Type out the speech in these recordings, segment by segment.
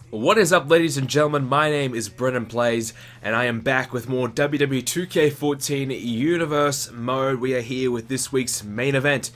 What is up, ladies and gentlemen? My name is BrendenPlayz, and I am back with more WWE 2k14 Universe Mode. We are here with this week's main event,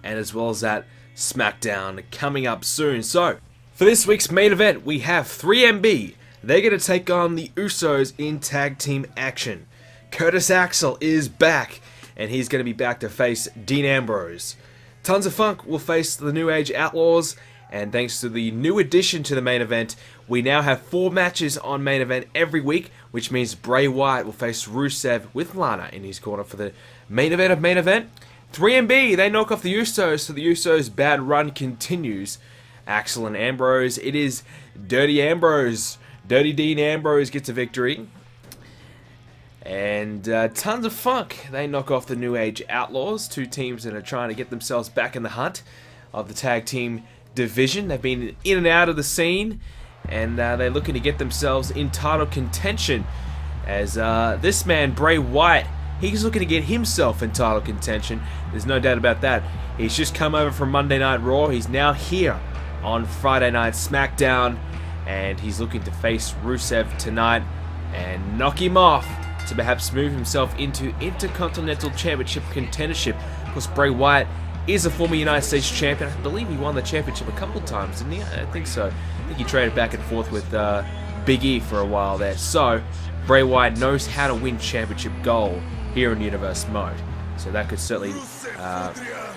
and as well as that, Smackdown coming up soon. So, for this week's main event, we have 3MB. They're going to take on the Usos in tag team action. Curtis Axel is back, and he's going to be back to face Dean Ambrose. Tons of Funk will face the New Age Outlaws, and thanks to the new addition to the main event, we now have 4 matches on main event every week, which means Bray Wyatt will face Rusev with Lana in his corner for the main event of main event. 3MB, they knock off the Usos, so the Usos' bad run continues. Axel and Ambrose, it is Dirty Ambrose. Dirty Dean Ambrose gets a victory. And Tons of Funk, they knock off the New Age Outlaws, 2 teams that are trying to get themselves back in the hunt of the tag team division. They've been in and out of the scene, and they're looking to get themselves in title contention, as this man Bray Wyatt, he's looking to get himself in title contention. There's no doubt about that. He's just come over from Monday Night Raw. He's now here on Friday Night Smackdown, and he's looking to face Rusev tonight and knock him off to perhaps move himself into Intercontinental Championship contendership. Of course, Bray Wyatt is a former United States champion. I believe he won the championship a couple of times, didn't he? I think so. I think he traded back and forth with Big E for a while there. So, Bray Wyatt knows how to win championship gold here in Universe Mode. So that could certainly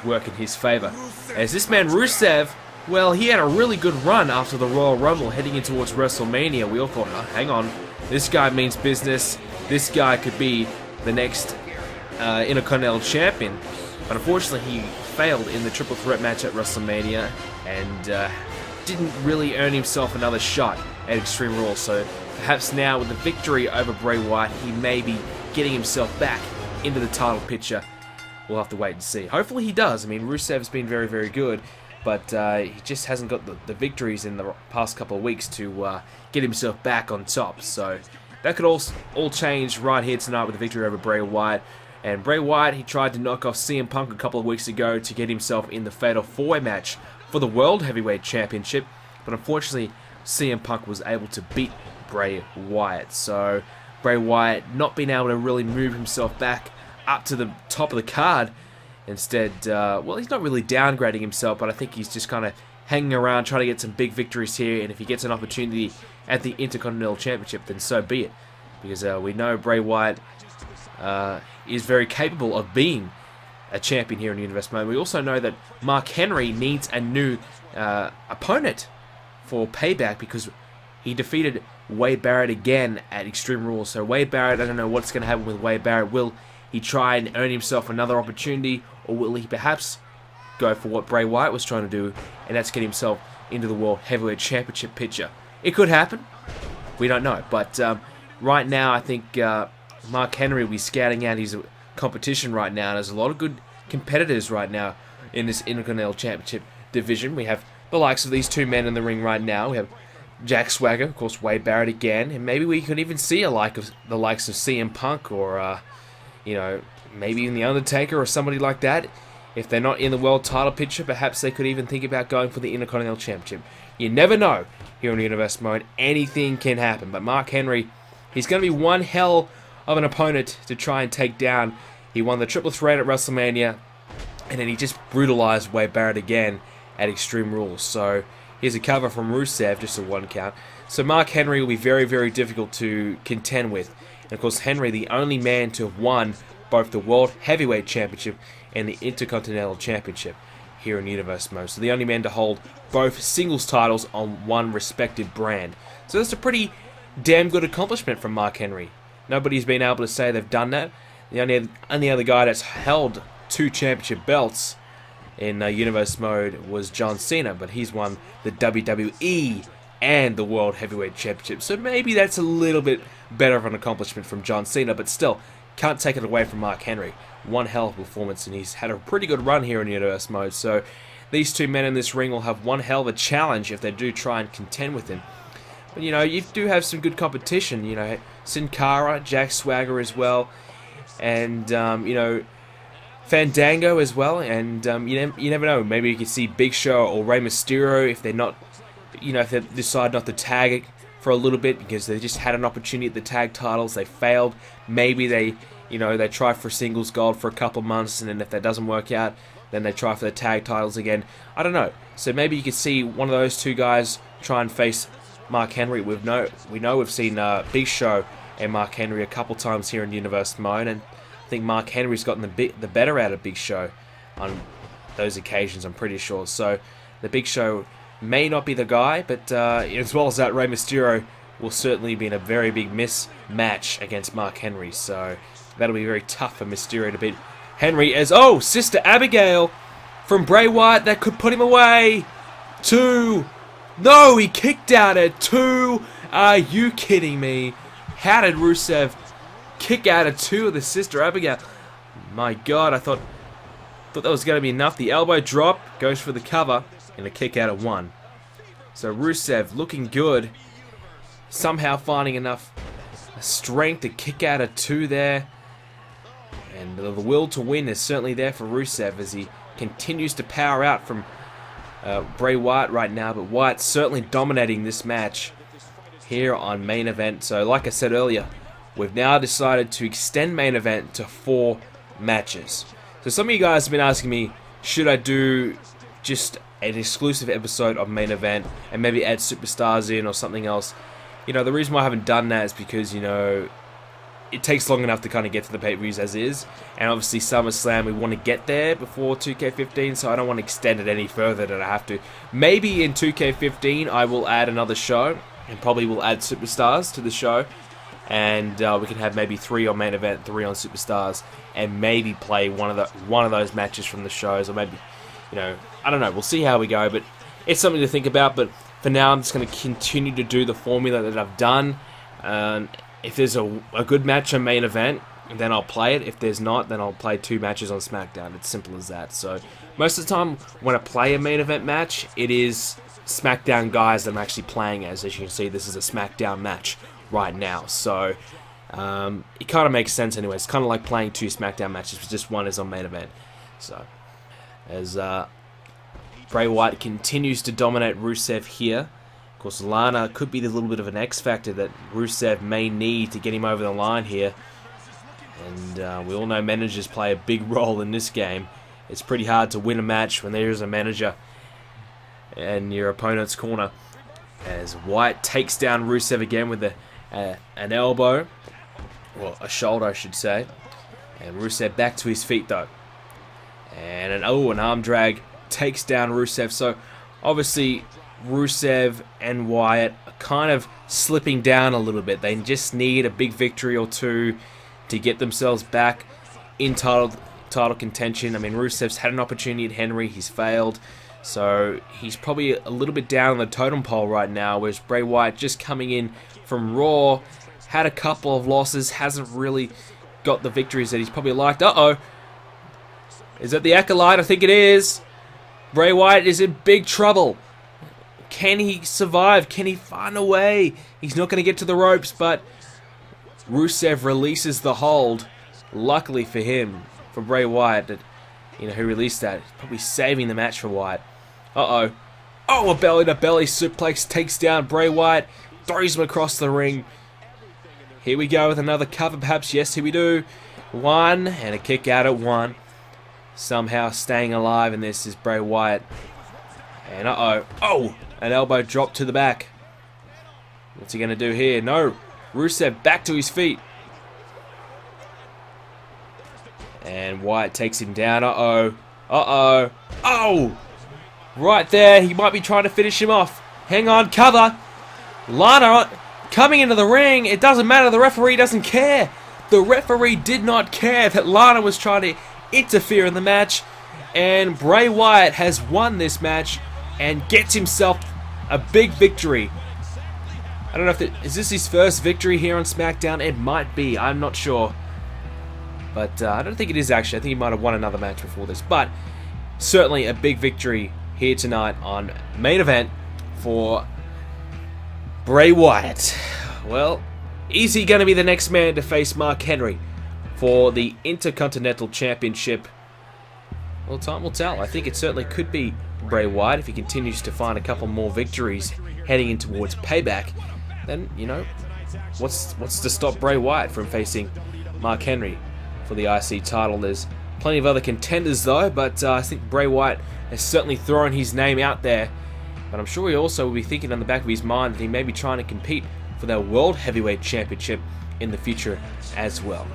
work in his favor. As this man Rusev, well, he had a really good run after the Royal Rumble heading in towards WrestleMania. We all thought, oh, hang on, this guy means business. This guy could be the next Intercontinental champion. But unfortunately, he failed in the triple threat match at WrestleMania and didn't really earn himself another shot at Extreme Rules. So perhaps now with the victory over Bray Wyatt, he may be getting himself back into the title picture. We'll have to wait and see. Hopefully he does. I mean, Rusev's been very, very good, but he just hasn't got the victories in the past couple of weeks to get himself back on top. So that could all change right here tonight with the victory over Bray Wyatt. And Bray Wyatt, he tried to knock off CM Punk a couple of weeks ago to get himself in the Fatal 4-Way match for the World Heavyweight Championship. But unfortunately, CM Punk was able to beat Bray Wyatt. So Bray Wyatt not being able to really move himself back up to the top of the card. Instead, well, he's not really downgrading himself, but I think he's just kind of hanging around trying to get some big victories here. And if he gets an opportunity at the Intercontinental Championship, then so be it. Because we know Bray Wyatt is very capable of being a champion here in Universe Mode. We also know that Mark Henry needs a new opponent for Payback because he defeated Wade Barrett again at Extreme Rules. So Wade Barrett, I don't know what's going to happen with Wade Barrett. Will he try and earn himself another opportunity, or will he perhaps go for what Bray Wyatt was trying to do, and that's get himself into the World Heavyweight Championship picture? It could happen. We don't know. But right now, I think Mark Henry will be scouting out his competition right now. There's a lot of good competitors right now in this Intercontinental Championship division. We have the likes of these 2 men in the ring right now. We have Jack Swagger, of course, Wade Barrett again, and maybe we could even see the likes of CM Punk or, you know, maybe even The Undertaker or somebody like that. If they're not in the world title picture, perhaps they could even think about going for the Intercontinental Championship. You never know here in Universe Mode. Anything can happen. But Mark Henry, he's going to be one hell of an opponent to try and take down. He won the triple threat at WrestleMania, and then he just brutalized Wade Barrett again at Extreme Rules. So here's a cover from Rusev, just a 1 count. So Mark Henry will be very, very difficult to contend with. And of course, Henry, the only man to have won both the World Heavyweight Championship and the Intercontinental Championship here in Universe Mode. So the only man to hold both singles titles on one respective brand. So that's a pretty damn good accomplishment from Mark Henry. Nobody's been able to say they've done that. The only other guy that's held 2 championship belts in Universe Mode was John Cena, but he's won the WWE and the World Heavyweight Championship. So maybe that's a little bit better of an accomplishment from John Cena, but still, can't take it away from Mark Henry. One hell of a performance, and he's had a pretty good run here in Universe Mode. So these 2 men in this ring will have one hell of a challenge if they do try and contend with him. But, you know, you do have some good competition. You know, Sin Cara, Jack Swagger as well, and, you know, Fandango as well. And you never know. Maybe you can see Big Show or Rey Mysterio if they're not you know, if they decide not to tag it for a little bit because they just had an opportunity at the tag titles, they failed. Maybe they, you know, they try for singles gold for a couple months, and then if that doesn't work out, then they try for the tag titles again. I don't know. So maybe you could see one of those two guys try and face Mark Henry. We know we've seen Big Show and Mark Henry a couple times here in Universe Mode, and I think Mark Henry's gotten the better out of Big Show on those occasions, I'm pretty sure. So the Big Show may not be the guy, but as well as that, Rey Mysterio will certainly be in a very big mismatch against Mark Henry. So that'll be very tough for Mysterio to beat Henry, as, oh, Sister Abigail from Bray Wyatt, that could put him away. 2. No, he kicked out at 2. Are you kidding me? How did Rusev kick out at 2 of the Sister Abigail? My God, I thought that was going to be enough. The elbow drop goes for the cover and a kick out at 1. So Rusev looking good, somehow finding enough strength to kick out at 2 there. And the will to win is certainly there for Rusev as he continues to power out from Bray Wyatt right now. But Wyatt's certainly dominating this match here on Main Event. So like I said earlier, we've now decided to extend Main Event to 4 matches. So some of you guys have been asking me, should I do just an exclusive episode of Main Event and maybe add superstars in or something else? You know, the reason why I haven't done that is because, you know, it takes long enough to kind of get to the pay-per-views as is, and obviously SummerSlam, we want to get there before 2k15, so I don't want to extend it any further than I have to. Maybe in 2k15 I will add another show, and probably will add superstars to the show, and we can have maybe 3 on Main Event, 3 on superstars, and maybe play one of those matches from the shows, or maybe, you know, I don't know, we'll see how we go, but it's something to think about. But for now, I'm just going to continue to do the formula that I've done. If there's a good match on Main Event, then I'll play it. If there's not, then I'll play 2 matches on SmackDown. It's simple as that. So most of the time when I play a Main Event match, it is SmackDown guys that I'm actually playing as. As you can see, this is a SmackDown match right now. So it kind of makes sense anyway. It's kind of like playing 2 SmackDown matches, but just one is on Main Event. So as Bray Wyatt continues to dominate Rusev here. Of course, Lana could be the little bit of an X factor that Rusev may need to get him over the line here. And we all know managers play a big role in this game. It's pretty hard to win a match when there is a manager in your opponent's corner. As Wyatt takes down Rusev again with an elbow. Well, a shoulder, I should say. And Rusev back to his feet, though. And an arm drag takes down Rusev. So, obviously, Rusev and Wyatt are kind of slipping down a little bit. They just need a big victory or 2 to get themselves back in title contention. I mean, Rusev's had an opportunity at Henry. He's failed. So he's probably a little bit down on the totem pole right now, whereas Bray Wyatt just coming in from Raw, had a couple of losses, hasn't really got the victories that he's probably liked. Uh-oh. Is that the Acolyte? I think it is. Bray Wyatt is in big trouble. Can he survive? Can he find a way? He's not going to get to the ropes, but Rusev releases the hold. Luckily for him, for Bray Wyatt, that, you know, who released that. Probably saving the match for Wyatt. Uh-oh. Oh, a belly-to-belly suplex takes down Bray Wyatt. Throws him across the ring. Here we go with another cover, perhaps. Yes, here we do. 1, and a kick out at 1. Somehow staying alive in this is Bray Wyatt. And uh-oh. Oh! An elbow drop to the back. What's he going to do here? No. Rusev back to his feet. And Wyatt takes him down. Uh-oh. Uh-oh. Oh! Right there. He might be trying to finish him off. Hang on. Cover. Lana coming into the ring. It doesn't matter. The referee doesn't care. The referee did not care that Lana was trying to interfere in the match. And Bray Wyatt has won this match and gets himself a big victory. I don't know if is this his first victory here on SmackDown? It might be. I'm not sure. But I don't think it is actually. I think he might have won another match before this. But certainly a big victory here tonight on Main Event for Bray Wyatt. Well, is he going to be the next man to face Mark Henry for the Intercontinental Championship? Well, time will tell. I think it certainly could be Bray Wyatt if he continues to find a couple more victories heading in towards Payback. Then, you know, what's to stop Bray Wyatt from facing Mark Henry for the IC title? There's plenty of other contenders though, but I think Bray Wyatt has certainly thrown his name out there. But I'm sure he also will be thinking on the back of his mind that he may be trying to compete for that World Heavyweight Championship in the future as well.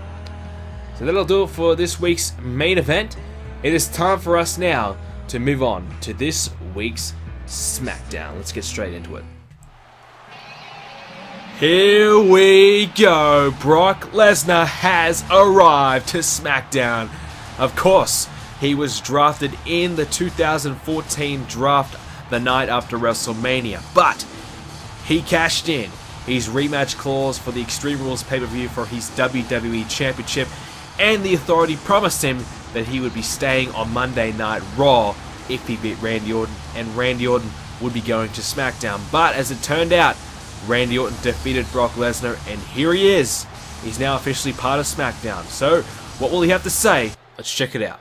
So that'll do it for this week's main event. It is time for us now to move on to this week's Smackdown. Let's get straight into it. Here we go. Brock Lesnar has arrived to Smackdown. Of course, he was drafted in the 2014 draft the night after WrestleMania, but he cashed in his rematch clause for the Extreme Rules PPV for his WWE Championship, and the Authority promised him that he would be staying on Monday Night Raw if he beat Randy Orton, and Randy Orton would be going to SmackDown. But as it turned out, Randy Orton defeated Brock Lesnar, and here he is. He's now officially part of SmackDown. So, what will he have to say? Let's check it out.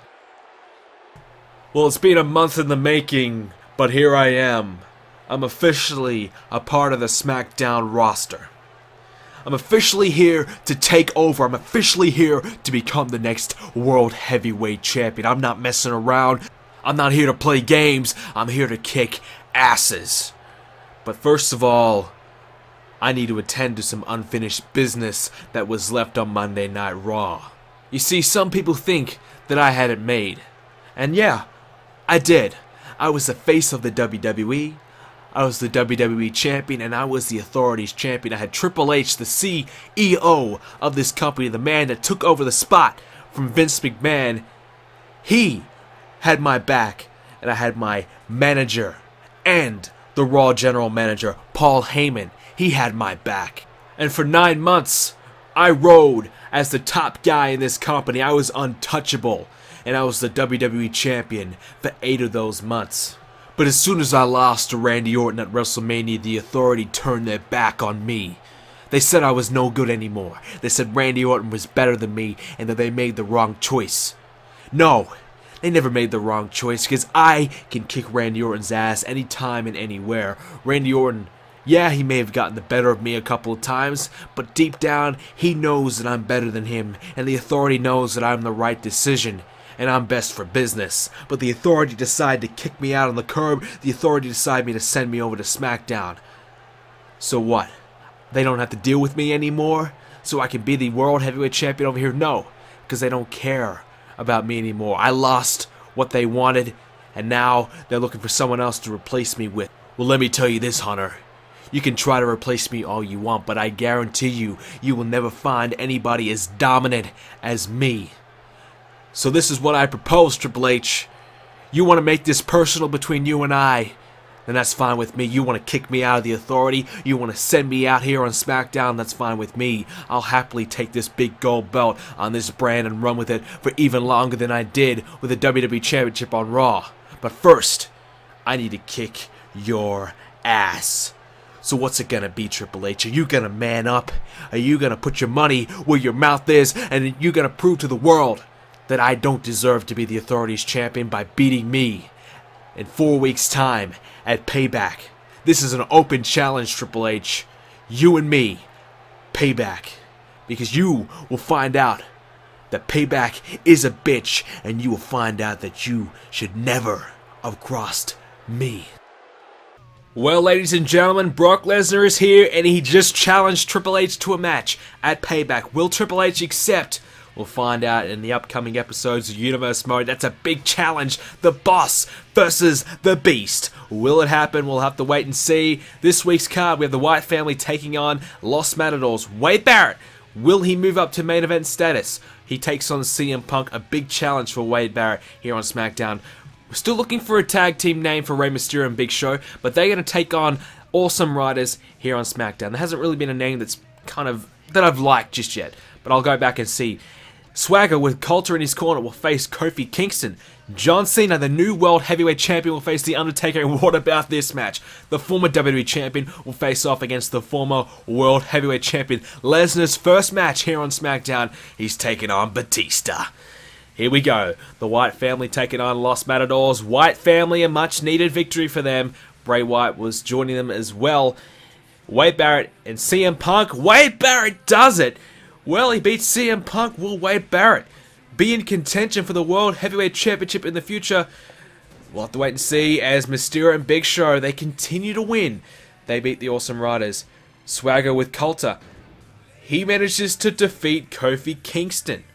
Well, it's been a month in the making, but here I am. I'm officially a part of the SmackDown roster. I'm officially here to take over. I'm officially here to become the next World Heavyweight Champion. I'm not messing around. I'm not here to play games. I'm here to kick asses. But first of all, I need to attend to some unfinished business that was left on Monday Night Raw. You see, some people think that I had it made. And yeah, I did. I was the face of the WWE. I was the WWE Champion, and I was the Authority's Champion. I had Triple H, the CEO of this company, the man that took over the spot from Vince McMahon. He had my back, and I had my manager and the Raw General Manager, Paul Heyman. He had my back. And for 9 months, I rode as the top guy in this company. I was untouchable, and I was the WWE Champion for 8 of those months. But as soon as I lost to Randy Orton at WrestleMania, the Authority turned their back on me. They said I was no good anymore. They said Randy Orton was better than me and that they made the wrong choice. No, they never made the wrong choice, because I can kick Randy Orton's ass anytime and anywhere. Randy Orton, yeah, he may have gotten the better of me a couple of times, but deep down, he knows that I'm better than him, and the Authority knows that I'm the right decision. And I'm best for business. But the Authority decided to kick me out on the curb. The Authority decided to send me over to SmackDown. So what? They don't have to deal with me anymore? So I can be the World Heavyweight Champion over here? No, because they don't care about me anymore. I lost what they wanted, and now they're looking for someone else to replace me with. Well, let me tell you this, Hunter. You can try to replace me all you want, but I guarantee you, you will never find anybody as dominant as me. So this is what I propose, Triple H. You want to make this personal between you and I, then that's fine with me. You want to kick me out of the Authority, you want to send me out here on SmackDown, that's fine with me. I'll happily take this big gold belt on this brand and run with it for even longer than I did with the WWE Championship on Raw. But first, I need to kick your ass. So what's it gonna be, Triple H? Are you gonna man up? Are you gonna put your money where your mouth is, and are you gonna prove to the world that I don't deserve to be the Authority's champion by beating me in 4 weeks' time at Payback? This is an open challenge, Triple H. You and me, Payback. Because you will find out that Payback is a bitch, and you will find out that you should never have crossed me. Well, ladies and gentlemen, Brock Lesnar is here, and he just challenged Triple H to a match at Payback. Will Triple H accept? We'll find out in the upcoming episodes of Universe Mode. That's a big challenge. The Boss versus the Beast. Will it happen? We'll have to wait and see. This week's card, we have the Wyatt family taking on Los Matadors. Wade Barrett, will he move up to main event status? He takes on CM Punk, a big challenge for Wade Barrett here on SmackDown. We're still looking for a tag team name for Rey Mysterio and Big Show, but they're going to take on Awesome Riders here on SmackDown. There hasn't really been a name that's that I've liked just yet, but I'll go back and see. Swagger with Coulter in his corner will face Kofi Kingston. John Cena, the new World Heavyweight Champion, will face The Undertaker. And what about this match? The former WWE Champion will face off against the former World Heavyweight Champion. Lesnar's first match here on SmackDown. He's taking on Batista. Here we go. The Wyatt family taking on Los Matadors. Wyatt family, a much needed victory for them. Bray Wyatt was joining them as well. Wade Barrett and CM Punk. Wade Barrett does it. Well, he beats CM Punk. Will Wade Barrett be in contention for the World Heavyweight Championship in the future? We'll have to wait and see as Mysterio and Big Show, they continue to win. They beat the Awesome Riders. Swagger with Coulter. He manages to defeat Kofi Kingston.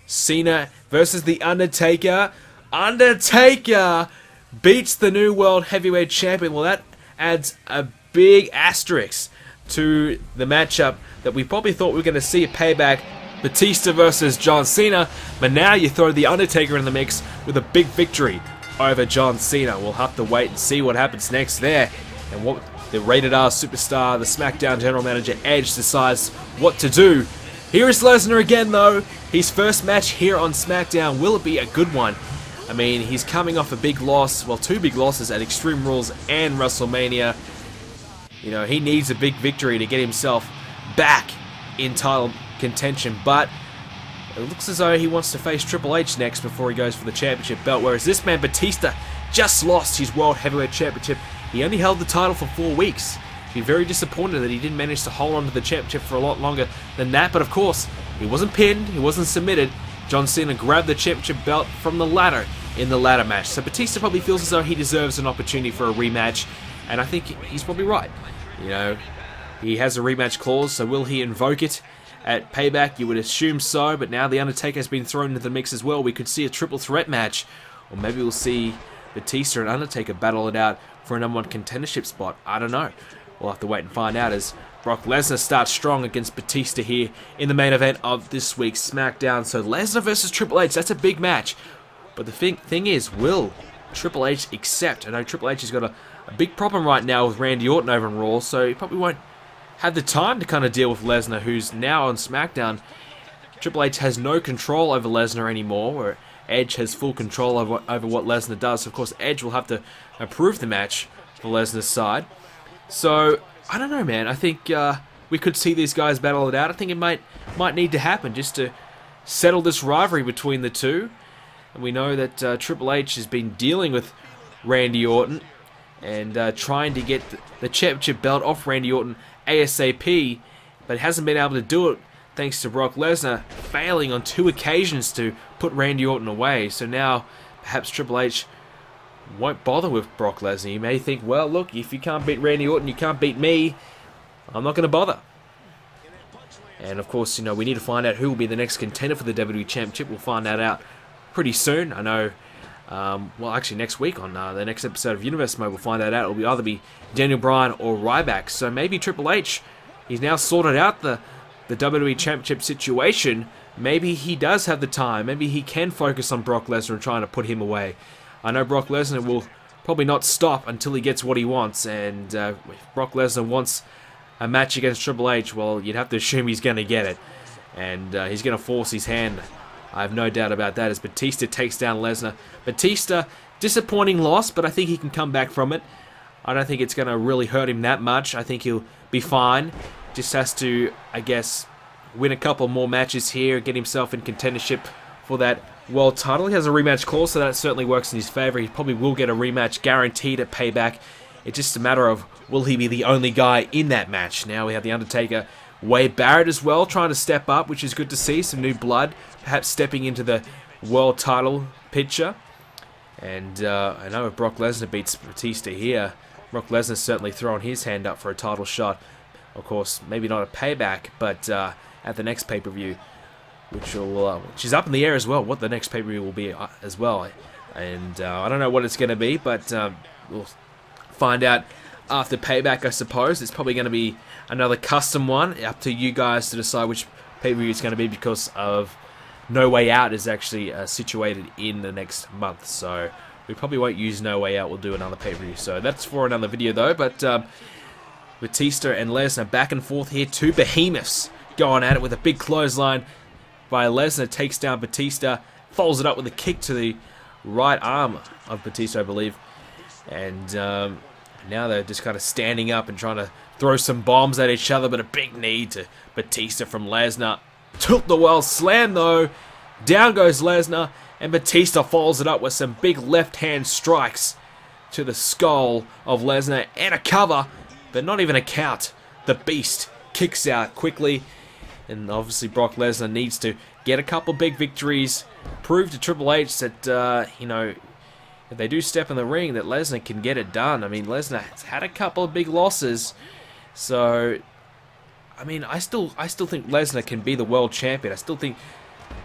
Cena versus The Undertaker. Undertaker beats the new World Heavyweight Champion. Well, that adds a big asterisk to the matchup that we probably thought we were going to see a Payback. Batista versus John Cena. But now you throw The Undertaker in the mix with a big victory over John Cena. We'll have to wait and see what happens next there. And what the Rated R Superstar, the Smackdown General Manager Edge, decides what to do. Here is Lesnar again though. His first match here on SmackDown. Will it be a good one? I mean, he's coming off a big loss. Well, two big losses at Extreme Rules and WrestleMania. You know, he needs a big victory to get himself back in title contention. But it looks as though he wants to face Triple H next before he goes for the championship belt. Whereas this man, Batista, just lost his World Heavyweight Championship. He only held the title for 4 weeks. Be very disappointed that he didn't manage to hold on to the championship for a lot longer than that. But of course, he wasn't pinned, he wasn't submitted. John Cena grabbed the championship belt from the ladder in the ladder match. So Batista probably feels as though he deserves an opportunity for a rematch. And I think he's probably right. You know, he has a rematch clause, so will he invoke it at Payback? You would assume so, but now The Undertaker has been thrown into the mix as well. We could see a triple threat match. Or maybe we'll see Batista and Undertaker battle it out for a #1 contendership spot. I don't know. We'll have to wait and find out as Brock Lesnar starts strong against Batista here in the main event of this week's SmackDown. So Lesnar versus Triple H, that's a big match. But the thing is, will Triple H accept? I know Triple H has got a big problem right now with Randy Orton over on Raw, so he probably won't have the time to kind of deal with Lesnar, who's now on SmackDown. Triple H has no control over Lesnar anymore, where Edge has full control over what Lesnar does. So of course, Edge will have to approve the match for Lesnar's side. So, I don't know, man. I think we could see these guys battle it out. I think it might need to happen just to settle this rivalry between the two. And we know that Triple H has been dealing with Randy Orton and trying to get the championship belt off Randy Orton ASAP, but hasn't been able to do it thanks to Brock Lesnar failing on 2 occasions to put Randy Orton away. So now, perhaps Triple H won't bother with Brock Lesnar. You may think, well, look, if you can't beat Randy Orton, you can't beat me. I'm not going to bother. And of course, you know, we need to find out who will be the next contender for the WWE Championship. We'll find that out pretty soon. I know, well, actually next week on the next episode of Universe Mode, we'll find that out. It'll either be Daniel Bryan or Ryback. So maybe Triple H, he's now sorted out the WWE Championship situation. Maybe he does have the time. Maybe he can focus on Brock Lesnar and trying to put him away. I know Brock Lesnar will probably not stop until he gets what he wants, and if Brock Lesnar wants a match against Triple H, well, you'd have to assume he's going to get it, and he's going to force his hand. I have no doubt about that as Batista takes down Lesnar. Batista, disappointing loss, but I think he can come back from it. I don't think it's going to really hurt him that much. I think he'll be fine. Just has to, I guess, win a couple more matches here, get himself in contendership for that world title. He has a rematch clause, so that certainly works in his favor. He probably will get a rematch guaranteed at Payback. It's just a matter of, will he be the only guy in that match? Now we have The Undertaker, Wade Barrett as well, trying to step up, which is good to see. Some new blood, perhaps stepping into the world title picture. And I know if Brock Lesnar beats Batista here, Brock Lesnar certainly throwing his hand up for a title shot. Of course, maybe not a Payback, but at the next pay-per-view, which is up in the air as well, what the next pay-per-view will be as well. And I don't know what it's going to be, but we'll find out after Payback, I suppose. It's probably going to be another custom one. Up to you guys to decide which pay-per-view it's going to be, because of No Way Out is actually situated in the next month. So we probably won't use No Way Out. We'll do another pay-per-view. So that's for another video though. But Batista and Lesnar back and forth here. Two behemoths going at it with a big clothesline by Lesnar. Takes down Batista, follows it up with a kick to the right arm of Batista, I believe. And now they're just kind of standing up and trying to throw some bombs at each other, but a big knee to Batista from Lesnar. Tilt the world slam though, Down goes Lesnar, and Batista follows it up with some big left-hand strikes to the skull of Lesnar, and a cover, but not even a count. The Beast kicks out quickly, and obviously Brock Lesnar needs to get a couple big victories, prove to Triple H that, you know, if they do step in the ring, that Lesnar can get it done. I mean, Lesnar has had a couple of big losses, so, I mean, I still think Lesnar can be the world champion. I still think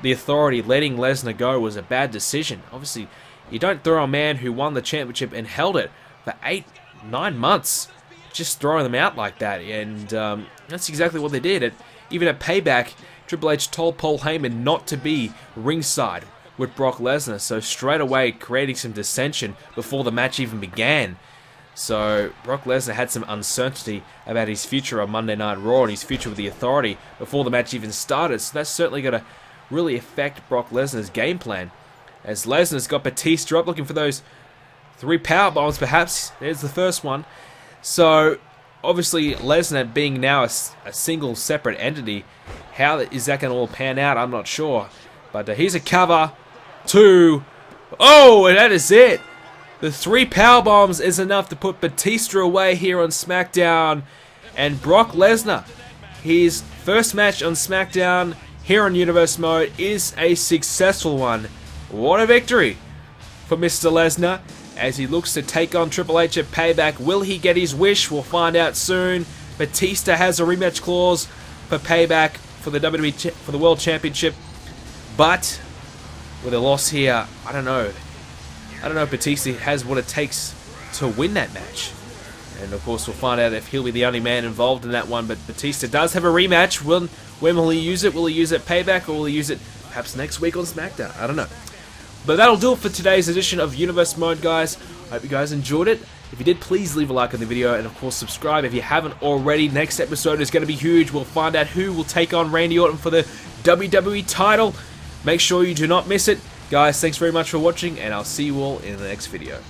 the Authority letting Lesnar go was a bad decision. Obviously, you don't throw a man who won the championship and held it for 8-9 months, just throwing them out like that, and that's exactly what they did. Even at Payback, Triple H told Paul Heyman not to be ringside with Brock Lesnar, so straight away creating some dissension before the match even began. So Brock Lesnar had some uncertainty about his future on Monday Night Raw and his future with the Authority before the match even started, so that's certainly going to really affect Brock Lesnar's game plan. As Lesnar's got Batista up looking for those 3 power bombs perhaps. There's the first one. So obviously Lesnar being now a single separate entity, how is that going to all pan out? I'm not sure. But here's a cover. 2. Oh, and that is it. The 3 power bombs is enough to put Batista away here on SmackDown. And Brock Lesnar, his first match on SmackDown here on Universe Mode, is a successful one. What a victory for Mr. Lesnar as he looks to take on Triple H at Payback. Will he get his wish? We'll find out soon. Batista has a rematch clause for Payback for the WWE for the World Championship, but with a loss here, I don't know if Batista has what it takes to win that match. And of course, we'll find out if he'll be the only man involved in that one. But Batista does have a rematch. When will he use it? Will he use it at Payback, or will he use it perhaps next week on SmackDown? I don't know. But that'll do it for today's edition of Universe Mode, guys. I hope you guys enjoyed it. If you did, please leave a like on the video, and of course subscribe if you haven't already. Next episode is going to be huge. We'll find out who will take on Randy Orton for the WWE title. Make sure you do not miss it. Guys, thanks very much for watching, and I'll see you all in the next video.